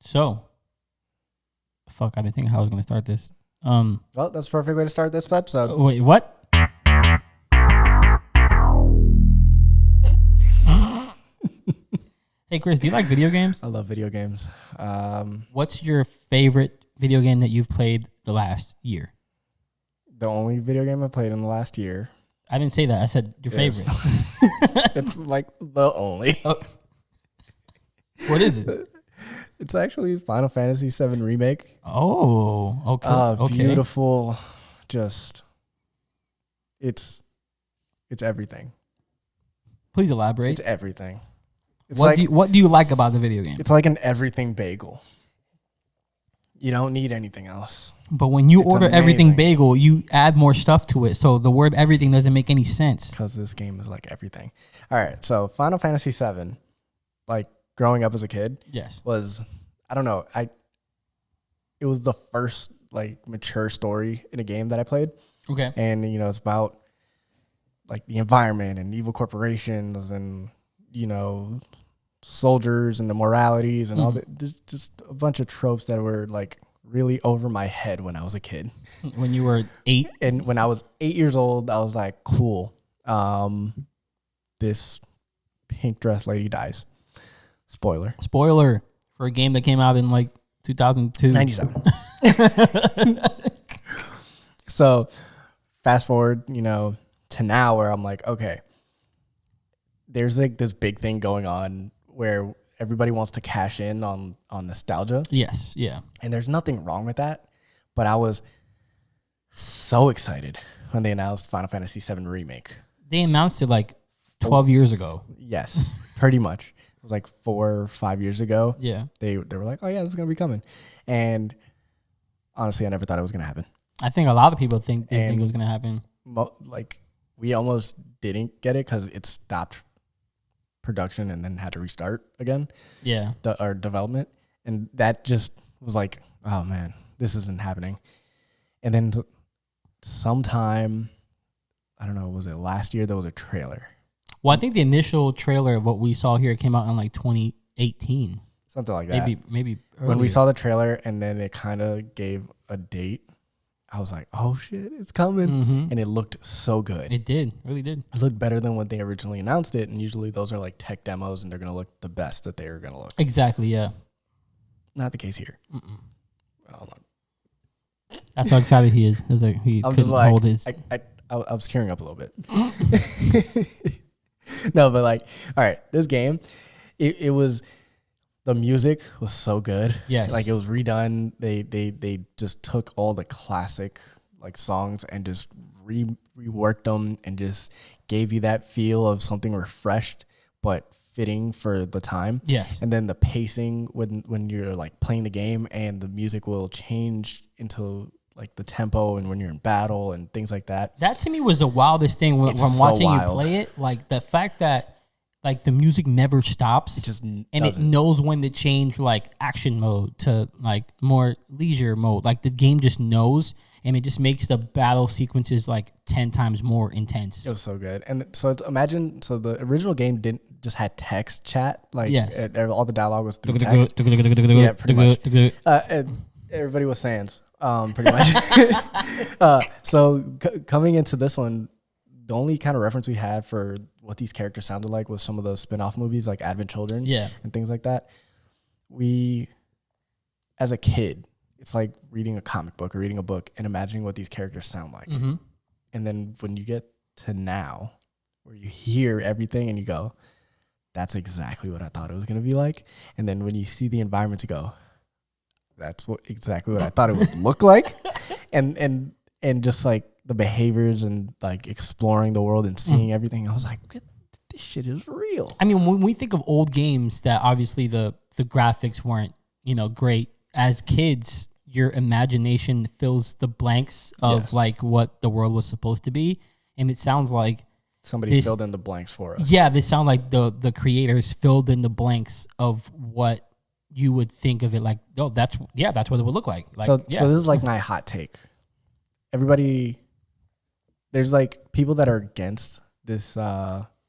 So, fuck, I didn't think how I was going to start this. Well, that's a perfect way to start this episode. Wait, what? Hey, Chris, do you like video games? I love video games. What's your favorite video game that you've played the last year? The only video game I played in the last year. I didn't say that. I said your favorite. It's like the only. Oh. What is it? It's actually Final Fantasy VII Remake. Oh, okay. Okay. Beautiful. Just, it's everything. Please elaborate. It's everything. It's What do you like about the video game? It's like an everything bagel. You don't need anything else. But when you order amazing. everything bagel, you add more stuff to it. So the word everything doesn't make any sense. Because this game is like everything. All right. So Final Fantasy VII, like growing up as a kid, Yes. was, I don't know. It was the first like mature story in a game that I played. Okay. And, it's about like the environment and evil corporations and, soldiers and the moralities and all that. Just a bunch of tropes that were like really over my head when I was a kid. When you were 8? And when I was 8 years old, I was like, cool. This pink dress lady dies. Spoiler for a game that came out in like 2002. 97. So fast forward, to now where I'm like, okay, there's like this big thing going on where everybody wants to cash in on nostalgia. Yes, yeah. And there's nothing wrong with that. But I was so excited when they announced Final Fantasy VII Remake. They announced it like 12 years ago. Yes, pretty much. It was like 4 or 5 years ago. Yeah. They were like, oh yeah, this is going to be coming. And honestly, I never thought it was going to happen. I think a lot of people think it was going to happen. Like, we almost didn't get it because it stopped production and then had to restart again. Yeah. Our development. And that just was like, oh man, this isn't happening. And then sometime, I don't know, was it last year, there was a trailer. Well, I think the initial trailer of what we saw here came out in like 2018. Something like that. Maybe earlier. When we saw the trailer and then it kind of gave a date, I was like, oh shit, it's coming. Mm-hmm. And it looked so good. It did. Really did. It looked better than when they originally announced it. And usually those are like tech demos and they're going to look the best that they are going to look. Exactly, yeah. Not the case here. Hold on. That's how excited he is. It's like he couldn't hold his... I was tearing up a little bit. No, but like, all right, this game, it was... The music was so good. Yes. Like, it was redone. They just took all the classic like songs and just reworked them and just gave you that feel of something refreshed but fitting for the time. Yes. And then the pacing when you're like playing the game and the music will change into like the tempo and when you're in battle and things like that. That to me was the wildest thing when So watching wild. you play it. Like the fact that like the music never stops. It just it knows when to change like action mode to like more leisure mode. Like the game just knows, and it just makes the battle sequences like 10 times more intense. It was so good. And so imagine, so the original game didn't just had text chat. Like, yes. All the dialogue was through text. Yeah, pretty much. And everybody was sans, pretty much. So coming into this one, the only kind of reference we had for what these characters sounded like was some of the spin-off movies like Advent Children, and things like that. We, as a kid, it's like reading a comic book or reading a book and imagining what these characters sound like. Mm-hmm. And then when you get to now, where you hear everything and you go, that's exactly what I thought it was going to be like. And then when you see the environment, you go, that's exactly what I thought it would look like. And just like the behaviors and like exploring the world and seeing everything, I was like, this shit is real. I mean, when we think of old games that obviously the graphics weren't, great, as kids, your imagination fills the blanks of like what the world was supposed to be. And it sounds like somebody filled in the blanks for us. Yeah, they sound like the creators filled in the blanks of what you would think of it like. Oh, that's what it would look like. So this is like my hot take. Everybody, there's like people that are against this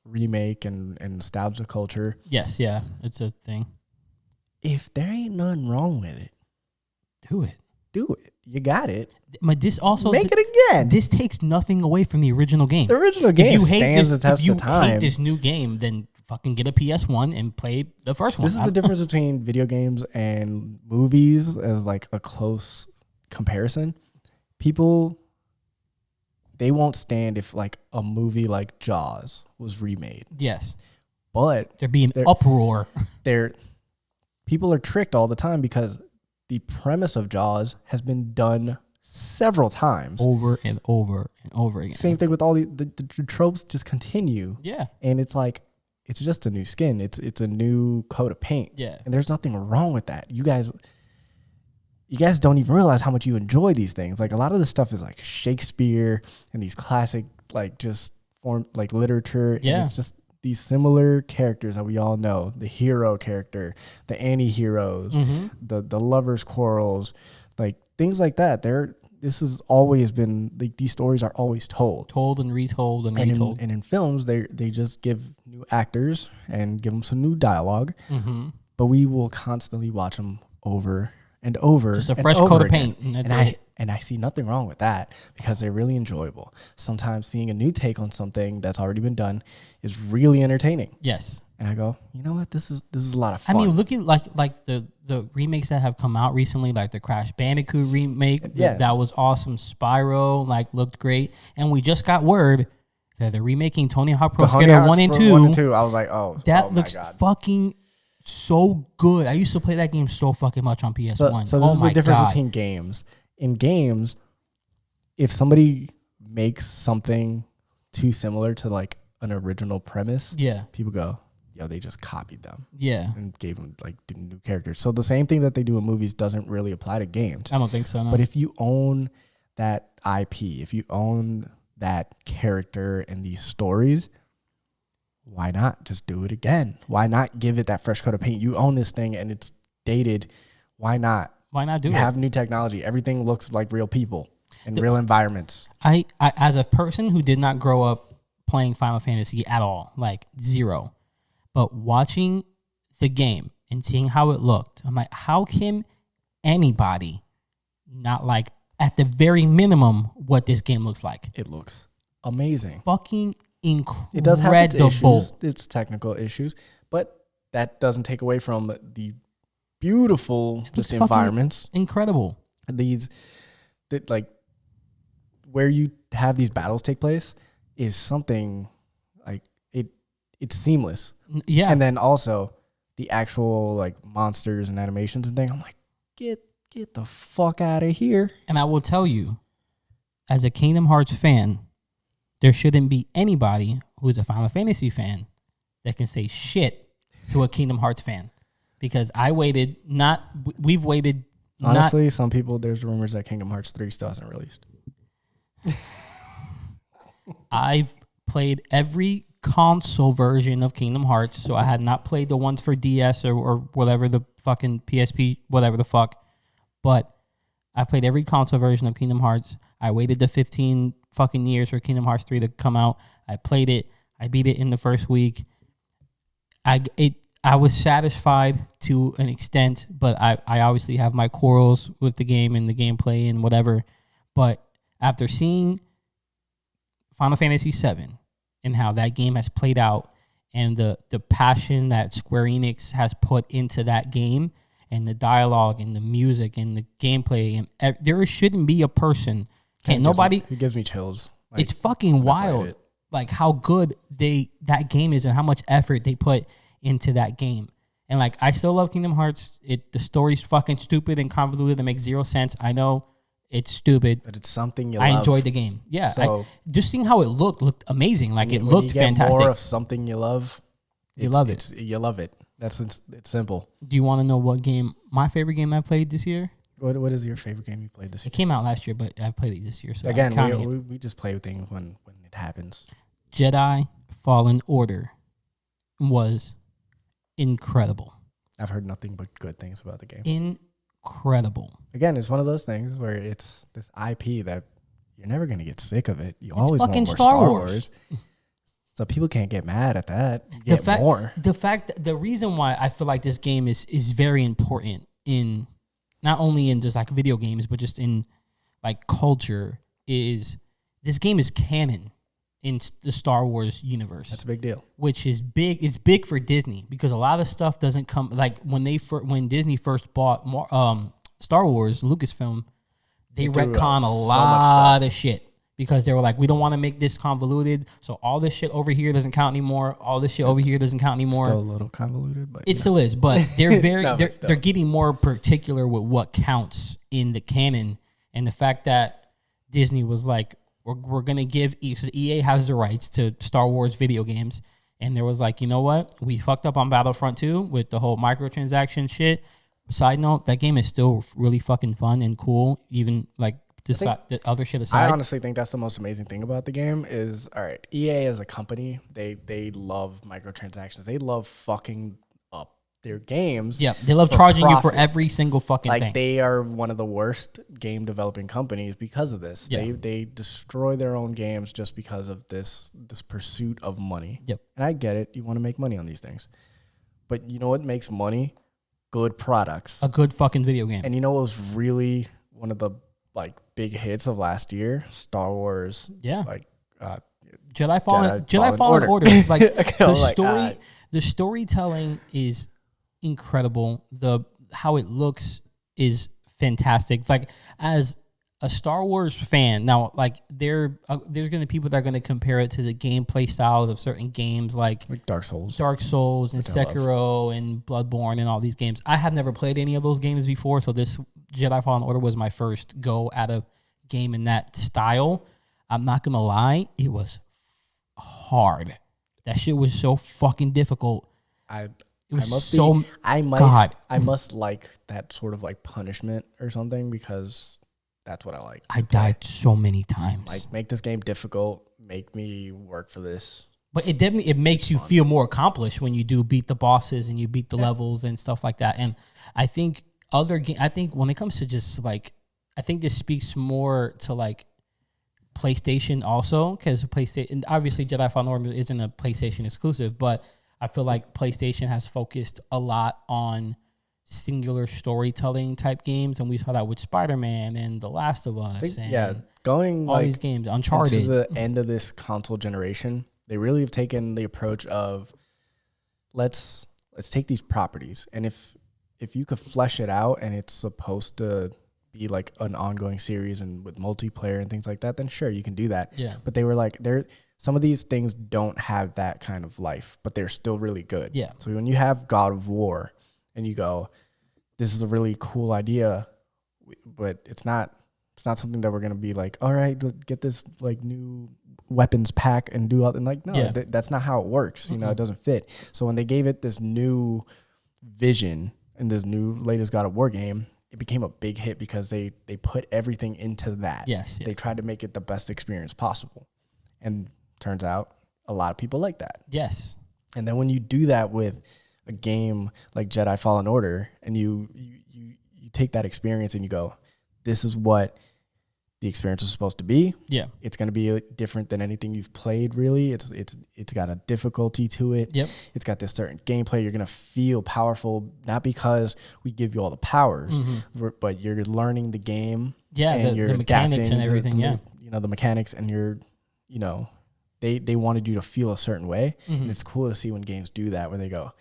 remake and nostalgia culture. Yes, yeah, it's a thing. if there ain't nothing wrong with it, do it. You got it. But this also make it again. This takes nothing away from the original game. The original game stands the test of time. If you hate this new game, then fucking get a PS1 and play the first one. This is the difference between video games and movies as like a close comparison. People, they won't stand if like a movie like Jaws was remade. Yes. But there'd be an uproar. People are tricked all the time because the premise of Jaws has been done several times. Over and over and over again. Same thing with all the tropes just continue. Yeah. And it's like, it's just a new skin. It's a new coat of paint. Yeah. And there's nothing wrong with that. You guys don't even realize how much you enjoy these things. Like a lot of this stuff is like Shakespeare and these classic, like just form like literature. Yeah. And it's just these similar characters that we all know, the hero character, the anti-heroes, the lovers' quarrels, like things like that. This has always been like these stories are always told and retold and retold. And in films, they just give new actors and give them some new dialogue, but we will constantly watch them over and over. Just a fresh coat of paint, and I see nothing wrong with that because they're really enjoyable. Sometimes seeing a new take on something that's already been done is really entertaining. Yes. And I go, you know what? This is a lot of fun. I mean, look at like the remakes that have come out recently, like the Crash Bandicoot remake. Yeah. That was awesome. Spyro looked great. And we just got word that they're remaking Tony Hawk Pro Skater 1 and 2. 1 and 2. I was like, that looks fucking so good. I used to play that game so fucking much on PS1. So this is the difference between games. In games, if somebody makes something too similar to like an original premise, people go, yo, they just copied them. Yeah. And gave them like new characters. So the same thing that they do in movies doesn't really apply to games. I don't think so, no. But if you own that IP, if you own that character and these stories, why not just do it again? Why not give it that fresh coat of paint? You own this thing and it's dated. Why not? Why not do it? You have new technology. Everything looks like real people and real environments. I, as a person who did not grow up playing Final Fantasy at all, like zero, but watching the game and seeing how it looked, I'm like, how can anybody not like at the very minimum what this game looks like? It looks amazing. Fucking incredible. It does have its issues, its technical issues, but that doesn't take away from the beautiful just environments. Incredible. These that like where you have these battles take place is something like it's seamless. Yeah. And then also the actual like monsters and animations and things. I'm like, get the fuck out of here. And I will tell you, as a Kingdom Hearts fan, there shouldn't be anybody who's a Final Fantasy fan that can say shit to a Kingdom Hearts fan. Because we've waited. Honestly, some people, there's rumors that Kingdom Hearts 3 still hasn't released. I've played every console version of Kingdom Hearts, so I had not played the ones for DS or whatever the fucking PSP, whatever the fuck. But I played every console version of Kingdom Hearts. I waited the 15 fucking years for Kingdom Hearts 3 to come out. I played it. I beat it in the first week. I was satisfied to an extent, but I obviously have my quarrels with the game and the gameplay and whatever. But after seeing Final Fantasy VII and how that game has played out and the passion that Square Enix has put into that game and the dialogue and the music and the gameplay, and there shouldn't be a person. It gives me chills. Like, it's fucking wild, like how good that game is and how much effort they put into that game. And like, I still love Kingdom Hearts. The story's fucking stupid and convoluted. It makes zero sense. I know it's stupid, but it's something I enjoyed the game. Yeah, so, just seeing how it looked amazing. Like it looked fantastic. More of something you love, you love it. You love it. It's simple. Do you want to know what game my favorite game I played this year? What is your favorite game you played this year? It came out last year, but I played it this year. So again, we just play with things when it happens. Jedi Fallen Order was incredible. I've heard nothing but good things about the game. Incredible. Again, it's one of those things where it's this IP that you're never going to get sick of it. You always want more Star Wars. So people can't get mad at that. Get more. The reason why I feel like this game is very important in not only in just like video games, but just in like culture is this game is canon in the Star Wars universe. That's a big deal. Which is big. It's big for Disney because a lot of stuff doesn't come like when Disney first bought Star Wars, Lucasfilm, they retcon a lot of shit. Because they were like, we don't want to make this convoluted, so all this shit over here doesn't count anymore. All this shit over here doesn't count anymore. Still a little convoluted, but it still is. But they're very they're getting more particular with what counts in the canon, and the fact that Disney was like, we're gonna give EA has the rights to Star Wars video games, and there was like, you know what, we fucked up on Battlefront 2 with the whole microtransaction shit. Side note, that game is still really fucking fun and cool, even like. The other shit aside. I honestly think that's the most amazing thing about the game is, all right, EA as a company, they love microtransactions. They love fucking up their games. Yeah, they love charging profit. You for every single fucking thing. Like, they are one of the worst game developing companies because of this. Yeah. They destroy their own games just because of this pursuit of money. Yep. And I get it. You want to make money on these things. But you know what makes money? Good products. A good fucking video game. And you know what was really one of the like big hits of last year? Star Wars. Yeah. Like Jedi Fallen Order. Like the storytelling is incredible. How it looks is fantastic. Like, as a Star Wars fan, now, like, there's going to be people that are going to compare it to the gameplay styles of certain games like Dark Souls and Sekiro and Bloodborne and all these games. I have never played any of those games before, so this Jedi Fallen Order was my first go at a game in that style. I'm not going to lie, it was hard. That shit was so fucking difficult. I must like that sort of like punishment or something, because that's what I like. I died so many times. Like, make this game difficult, make me work for this. But it makes you feel more accomplished when you do beat the bosses and you beat the levels and stuff like that. And I think when it comes to just like, I think this speaks more to like PlayStation also, because PlayStation, obviously Jedi Fallen Order isn't a PlayStation exclusive, but I feel like PlayStation has focused a lot on singular storytelling type games, and we saw that with Spider-Man and The Last of Us. Going all like these games, Uncharted. To the end of this console generation, they really have taken the approach of let's take these properties, and if you could flesh it out and it's supposed to be like an ongoing series and with multiplayer and things like that, then sure, you can do that. Yeah. But they were like, some of these things don't have that kind of life, but they're still really good. Yeah. So when you have God of War and you go, this is a really cool idea, but it's not something that we're going to be like, all right, get this like new weapons pack and do all, and like, no, that's not how it works. You know, it doesn't fit. So when they gave it this new vision in this new latest God of War game, it became a big hit because they put everything into that. Yes. They tried to make it the best experience possible. And turns out a lot of people like that. Yes. And then when you do that with a game like Jedi Fallen Order, and you take that experience and you go, this is what the experience is supposed to be. Yeah. It's going to be different than anything you've played, really. It's got a difficulty to it. Yep. It's got this certain gameplay. You're going to feel powerful, not because we give you all the powers, but you're learning the game. Yeah, and the mechanics and everything, the mechanics, and you're, they wanted you to feel a certain way. And it's cool to see when games do that, where they go,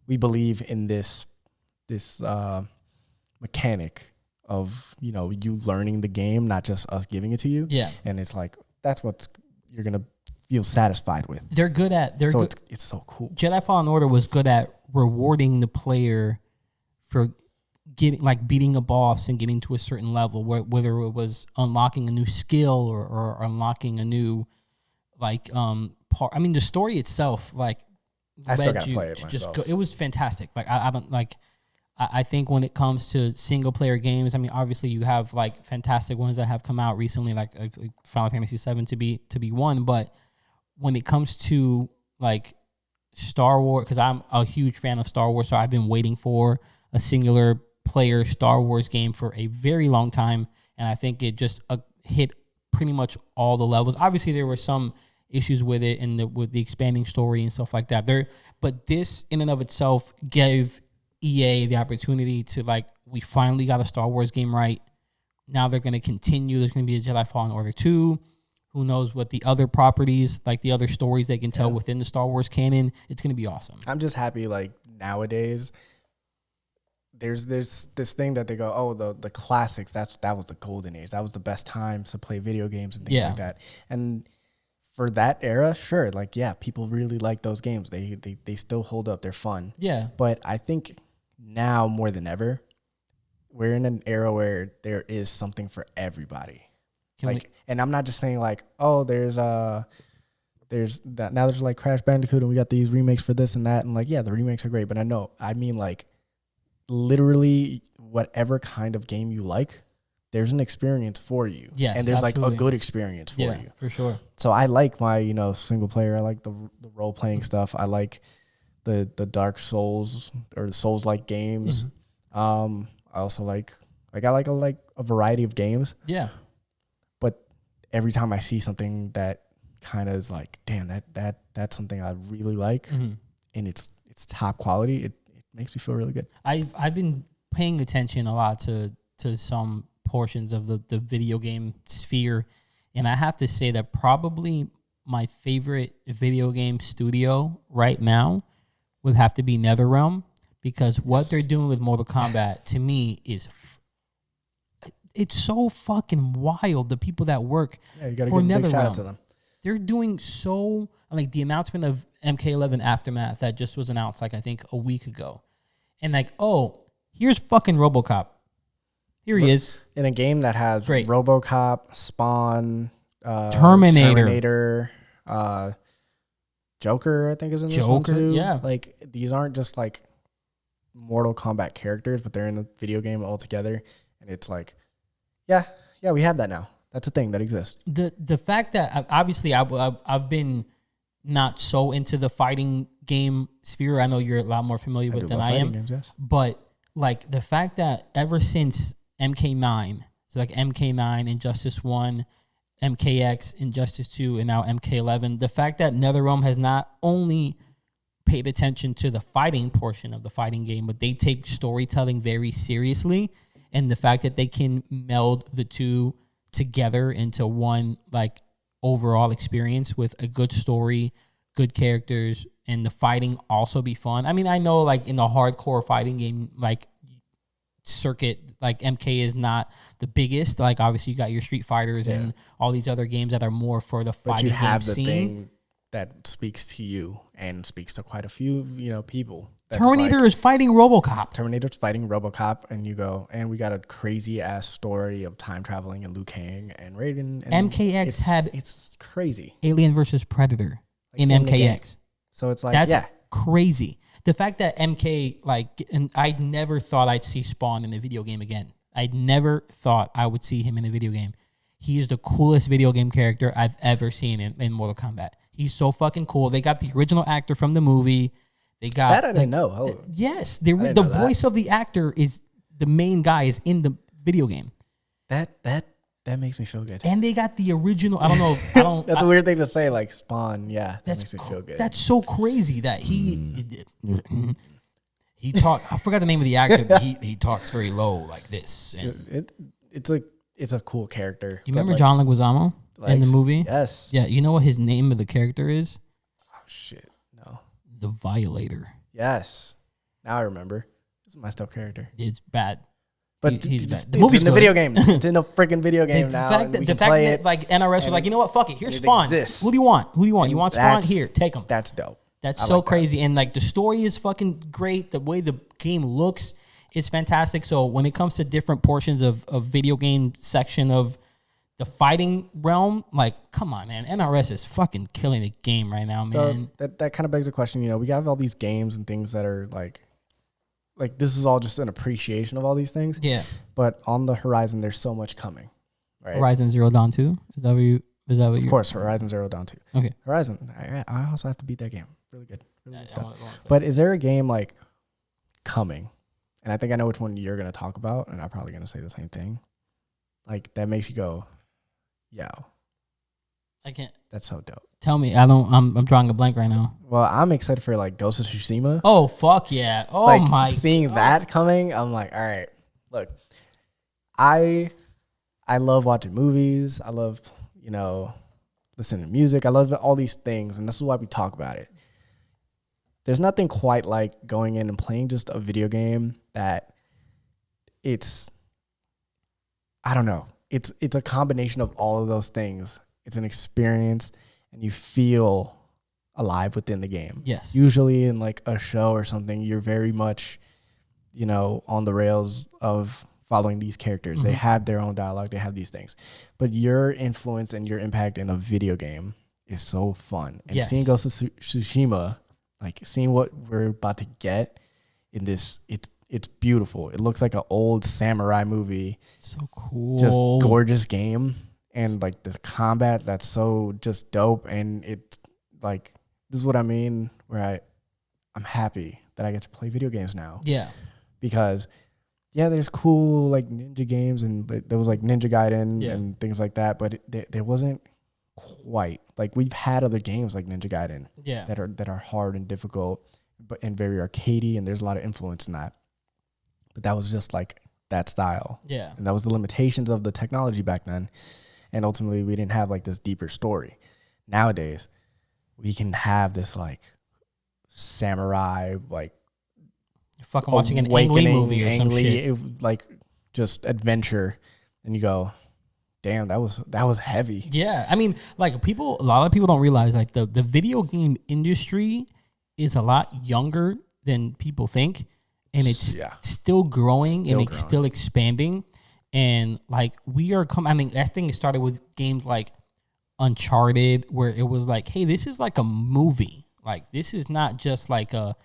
we believe in this mechanic of, you learning the game, not just us giving it to you. Yeah. And it's like, that's what you're going to feel satisfied with. They're good at, it's so cool. Jedi Fallen Order was good at rewarding the player for beating a boss and getting to a certain level, whether it was unlocking a new skill or unlocking a new, part. I mean, the story itself, I still got to play it myself. It was fantastic. I think when it comes to single player games, I mean, obviously you have fantastic ones that have come out recently, like Final Fantasy VII to be one. But when it comes to Star Wars, because I'm a huge fan of Star Wars, so I've been waiting for a singular player Star Wars game for a very long time, and I think it just hit pretty much all the levels. Obviously, there were some issues with it and with the expanding story and stuff like that. But this in and of itself gave EA the opportunity to, like, we finally got a Star Wars game right. Now they're going to continue. There's going to be a Jedi Fallen Order 2. Who knows what the other properties, like the other stories they can tell within the Star Wars canon. It's going to be awesome. I'm just happy, like, nowadays there's this thing that they go, oh, the classics, that was the golden age. That was the best time to play video games and things like that. And for that era, sure, like, yeah, people really like those games. They still hold up. They're fun. Yeah. But I think now more than ever, we're in an era where there is something for everybody. And I'm not just saying, like, oh, there's that now there's like Crash Bandicoot and we got these remakes for this and that, and like, yeah, the remakes are great, but I mean like literally whatever kind of game you like, there's an experience for you. Yes, and there's absolutely. like a good experience for you. For sure. So I like my, single player. I like the role playing stuff. I like the Dark Souls or the Souls like games. I also like I like a variety of games. Yeah. But every time I see something that kind of is like, damn, that's something I really like, and it's top quality, it makes me feel really good. I've been paying attention a lot to some portions of the video game sphere, and I have to say that probably my favorite video game studio right now would have to be NetherRealm, because what they're doing with Mortal Kombat to me is it's so fucking wild. The people that work you gotta for give a big shout NetherRealm, out to them. they're doing so, like, the announcement of MK11 Aftermath that just was announced, like, I think a week ago. And like, oh, here's fucking RoboCop. Here he is. In a game that has Great. RoboCop, Spawn, Terminator, Joker, I think is in this one too. Yeah. Like, these aren't just like Mortal Kombat characters, but they're in the video game altogether. And it's like, yeah, we have that now. That's a thing that exists. The fact that obviously I've been not so into the fighting game sphere. I know you're a lot more familiar with than I am. Games, yes. But like the fact that ever since MK9, so like MK9, Injustice 1, MKX, Injustice 2, and now MK11, the fact that NetherRealm has not only paid attention to the fighting portion of the fighting game, but they take storytelling very seriously, and the fact that they can meld the two together into one, like, overall experience with a good story, good characters, and the fighting also be fun. I mean, I know, like, in the hardcore fighting game, like, circuit, like, MK is not the biggest. Like, obviously you got your Street Fighters and all these other games that are more for the fighting game scene. But you have the thing that speaks to you and speaks to quite a few, people. Terminator is fighting RoboCop. Terminator's fighting RoboCop, and you go, and we got a crazy ass story of time traveling and Liu Kang and Raiden. And MKX it's crazy. Alien versus Predator in MKX. So it's like, that's crazy. The fact that MK, like, and I never thought I'd see Spawn in a video game again. I never thought I would see him in a video game. He is the coolest video game character I've ever seen in Mortal Kombat. He's so fucking cool. They got the original actor from the movie. They got that I didn't know. Oh. Yes, the voice of the actor is the main guy is in the video game. That makes me feel good. And they got the original. I don't know. That's a weird thing to say, like Spawn. Yeah, that makes me feel good. That's so crazy that he talk. I forgot the name of the actor, but he talks very low like this. And it's a cool character. You remember John Leguizamo in the movie? Yes. Yeah. You know what his name of the character is? Oh shit. The Violator. Yes. Now I remember. It's a messed up character. It's bad. But he's bad. The movie's in the video game. It's in a freaking video game now. The fact that like NRS was like, you know what? Fuck it. Here's Spawn. Who do you want? You want Spawn? Here, take him. That's dope. That's so crazy. And like the story is fucking great. The way the game looks is fantastic. So when it comes to different portions of video game section of the fighting realm, like, come on, man. NRS is fucking killing the game right now, man. So that kind of begs the question, we have all these games and things that are like this is all just an appreciation of all these things. Yeah. But on the horizon, there's so much coming. Right? Horizon Zero Dawn 2? Is that what you Of course, Horizon Zero Dawn 2. Okay. Horizon. I also have to beat that game. Really good. Really good stuff. But is there a game like coming? And I think I know which one you're going to talk about, and I'm probably going to say the same thing. Like that makes you go, yo, I can't. That's so dope. Tell me. I'm drawing a blank right now. Well, I'm excited for like Ghost of Tsushima. Oh fuck yeah! Oh like, my. Seeing God. that coming, I'm like, all right. Look, I love watching movies. I love listening to music. I love all these things, and this is why we talk about it. There's nothing quite like going in and playing just a video game that I don't know. It's a combination of all of those things. It's an experience, and you feel alive within the game. Yes. Usually in like a show or something, you're very much, on the rails of following these characters. Mm-hmm. They have their own dialogue. They have these things. But your influence and your impact in a video game is so fun. And seeing Ghost of Tsushima, like seeing what we're about to get in this, it's beautiful. It looks like an old samurai movie. So cool. Just gorgeous game. And like the combat, that's so just dope. And it's like, this is what I mean, where I'm happy that I get to play video games now. Yeah. Because, there's cool like ninja games, and there was like Ninja Gaiden and things like that. But there wasn't quite, like, we've had other games like Ninja Gaiden that are hard and difficult, and very arcadey, and there's a lot of influence in that. But that was just like that style. Yeah. And that was the limitations of the technology back then. And ultimately, we didn't have like this deeper story. Nowadays, we can have this like samurai, like, you're fucking watching an Ang Lee movie or some shit. Like just adventure, and you go, damn, that was heavy. Yeah. I mean, like a lot of people don't realize like the video game industry is a lot younger than people think. And it's still growing and still expanding. And like we are I mean, that thing started with games like Uncharted, where it was like, hey, this is like a movie. Like this is not just like a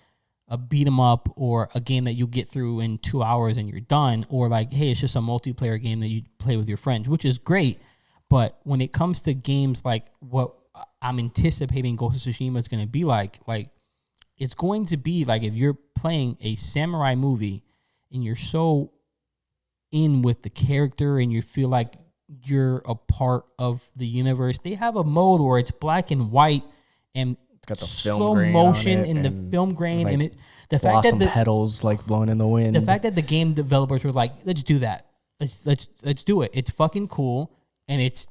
beat 'em up or a game that you get through in 2 hours and you're done, or like, hey, it's just a multiplayer game that you play with your friends, which is great. But when it comes to games like what I'm anticipating Ghost of Tsushima is going to be like it's going to be like if you're playing a samurai movie and you're so in with the character and you feel like you're a part of the universe. They have a mode where it's black and white and it's got the slow motion in the film grain, like, and the fact that the petals like blowing in the wind. The fact that the game developers were like, let's do that. Let's do it. It's fucking cool, and it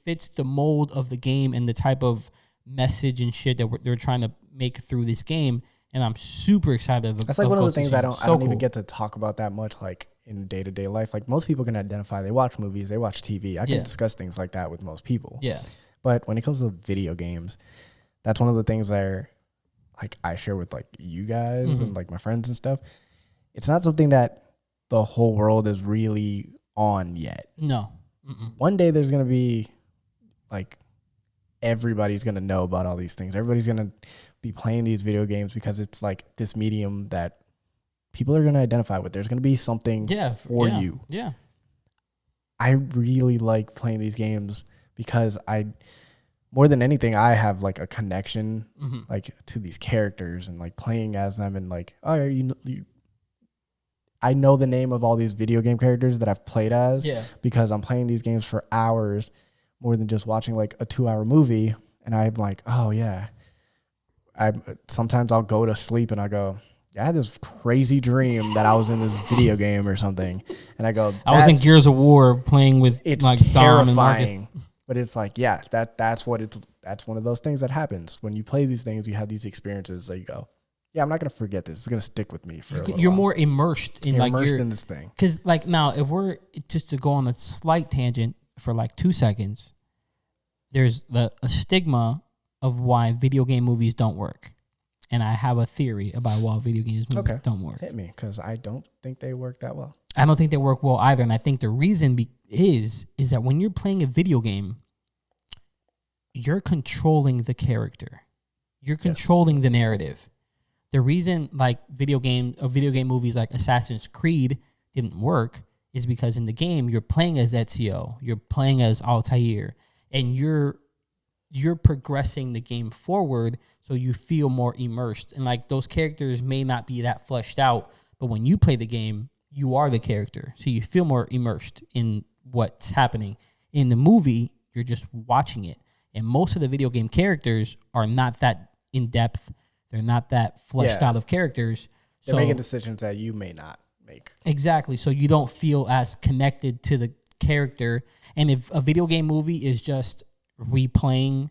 fits the mold of the game and the type of message and shit that they're trying to make through this game. And I'm super excited. That's like one of the things I don't even get to talk about that much, like in day-to-day life. Like most people can identify, they watch movies, they watch TV. I can discuss things like that with most people. Yeah. But when it comes to video games, that's one of the things that like I share with like you guys and like my friends and stuff. It's not something that the whole world is really on yet. No. One day there's going to be like everybody's going to know about all these things. Everybody's going to be playing these video games because it's like this medium that people are going to identify with. There's going to be something for you. Yeah. I really like playing these games because more than anything, I have like a connection like to these characters and like playing as them, and like, I know the name of all these video game characters that I've played as because I'm playing these games for hours more than just watching like a 2-hour movie. And I'm like, oh yeah. Sometimes I'll go to sleep and I go, I had this crazy dream that I was in this video game or something. And I go, I was in Gears of War playing with like Dom and Marcus. But it's like, that's one of those things that happens. When you play these things, you have these experiences that you go, I'm not going to forget this. It's going to stick with me for a little You're while. More immersed in in this thing. Because like now, if we're just to go on a slight tangent for like 2 seconds, there's a stigma of why video game movies don't work. And I have a theory about why video games movies don't work. Hit me, because I don't think they work that well. I don't think they work well either. And I think the reason is that when you're playing a video game, you're controlling the character. You're controlling the narrative. The reason like video game movies like Assassin's Creed didn't work is because in the game you're playing as Ezio, you're playing as Altair, and you're progressing the game forward, so you feel more immersed. And like those characters may not be that fleshed out, but when you play the game, you are the character, so you feel more immersed in what's happening. In the movie, You're just watching it. And most of the video game characters are not that in depth. They're not that fleshed out of characters. They're making decisions that you may not make. Exactly. So you don't feel as connected to the character. And if a video game movie is just replaying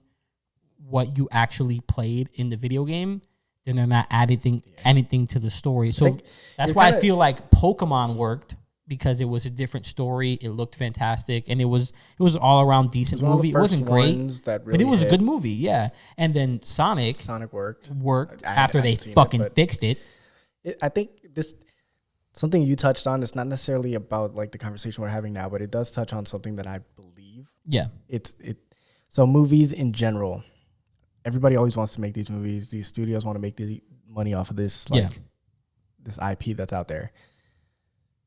what you actually played in the video game, then they're not adding anything to the story. So that's why I feel like Pokemon worked, because it was a different story. It looked fantastic, and it was all around decent movie. It wasn't great, but it was a good movie. Yeah, and then Sonic worked after they fucking fixed it. I think something you touched on. It's not necessarily about like the conversation we're having now, but it does touch on something that I believe. Yeah, So movies in general, everybody always wants to make these movies. These studios want to make the money off of this, this IP that's out there.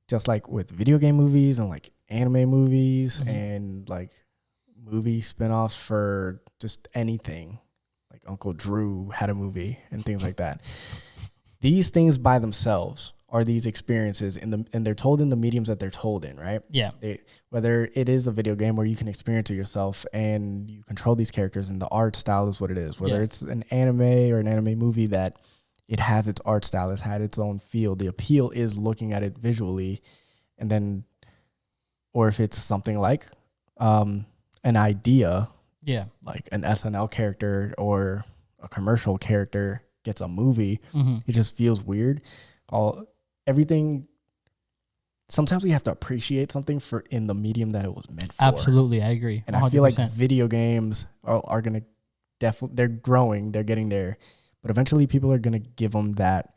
Just like with video game movies and like anime movies and like movie spinoffs for just anything, like Uncle Drew had a movie and things like that. These things by themselves are these experiences and they're told in the mediums that they're told in, right? Yeah. Whether it is a video game where you can experience it yourself and you control these characters and the art style is what it is. Whether it's an anime or an anime movie that it has its art style, it's had its own feel. The appeal is looking at it visually, and then, or if it's something like an idea, like an SNL character or a commercial character gets a movie, it just feels weird. Everything. Sometimes we have to appreciate something in the medium that it was meant for. Absolutely, I agree. And 100%. I feel like video games are gonna they're growing, they're getting there. But eventually people are going to give them that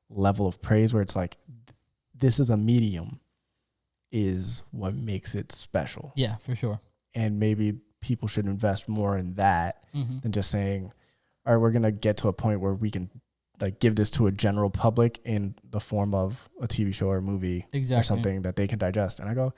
level of praise where it's like, this is a medium is what makes it special. Yeah, for sure. And maybe people should invest more in that than just saying, all right, we're going to get to a point where we can like give this to a general public in the form of a TV show or a movie or something that they can digest. And I go,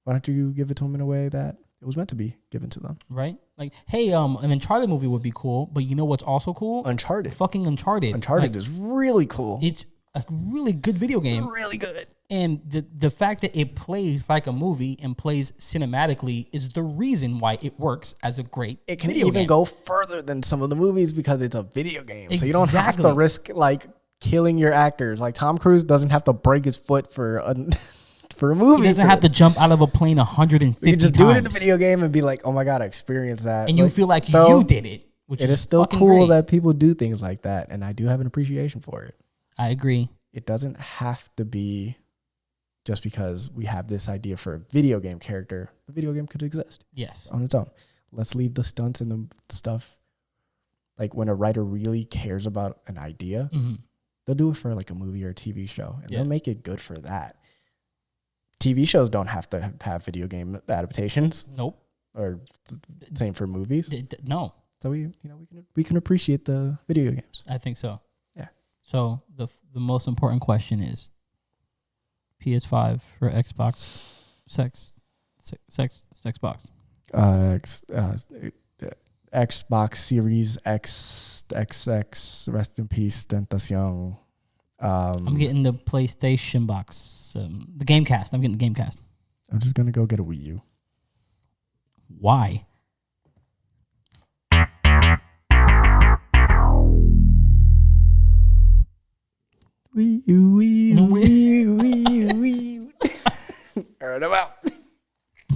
why don't you give it to them in a way that it was meant to be given to them? Right? Like, hey, an Uncharted movie would be cool, but you know what's also cool? Uncharted. Fucking Uncharted. Uncharted is really cool. It's a really good video game. Really good. And the fact that it plays like a movie and plays cinematically is the reason why it works as a great video game. It can even go further than some of the movies because it's a video game. Exactly. So you don't have to risk like killing your actors. Like Tom Cruise doesn't have to break his foot for a movie. He doesn't have to jump out of a plane 150 times. You just do it in a video game and be like, oh my God, I experienced that. And you feel like you did it, which is still cool that people do things like that. And I do have an appreciation for it. I agree. It doesn't have to be just because we have this idea for a video game character. The video game could exist. Yes. On its own. Let's leave the stunts and the stuff. Like when a writer really cares about an idea, they'll do it for like a movie or a TV show. And they'll make it good for that. TV shows don't have to have video game adaptations. Nope. Or same for movies. No. So we can appreciate the video games. I think so. Yeah. So the most important question is PS5 for Xbox sex box. Xbox Series X XX. Rest in peace, Tentacion. I'm getting the PlayStation box, the Gamecast. I'm getting the Gamecast. I'm just gonna go get a Wii U. Why? Wii U.